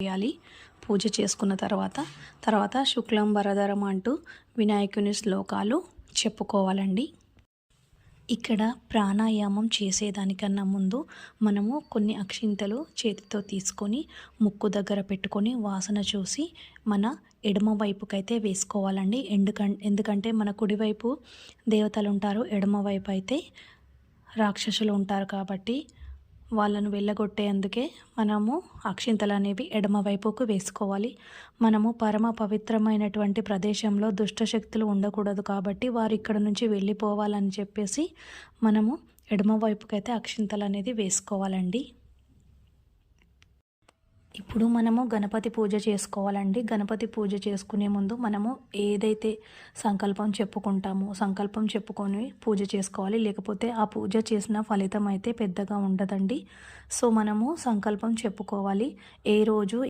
చేయాలి. పూజ చేసుకున్న తర్వాత శుక్లం వరదరం అంటూ వినాయకుని శ్లోకాలు చెప్పుకోవాలండి. ఇక్కడ ప్రాణాయామం చేసేదానికన్నా ముందు మనము కొన్ని అక్షింతలు చేతితో తీసుకొని ముక్కు దగ్గర పెట్టుకొని వాసన చూసి మన ఎడమ వైపుకైతే వేసుకోవాలండి. ఎందుకంటే మన కుడివైపు దేవతలు ఉంటారు, ఎడమ వైపు అయితే రాక్షసులు ఉంటారు కాబట్టి వాళ్ళను వెళ్ళగొట్టేందుకే మనము అక్షింతలు అనేవి ఎడమ వైపుకు వేసుకోవాలి. మనము పరమ పవిత్రమైనటువంటి ప్రదేశంలో దుష్టశక్తులు ఉండకూడదు కాబట్టి వారు ఇక్కడ నుంచి వెళ్ళిపోవాలని చెప్పేసి మనము ఎడమ వైపుకైతే అక్షింతలు అనేది వేసుకోవాలండి. ఇప్పుడు మనము గణపతి పూజ చేసుకోవాలండి. గణపతి పూజ చేసుకునే ముందు మనము ఏదైతే సంకల్పం చెప్పుకొని పూజ చేసుకోవాలి. లేకపోతే ఆ పూజ చేసిన ఫలితం అయితే పెద్దగా ఉండదండి. సో మనము సంకల్పం చెప్పుకోవాలి. ఏ రోజు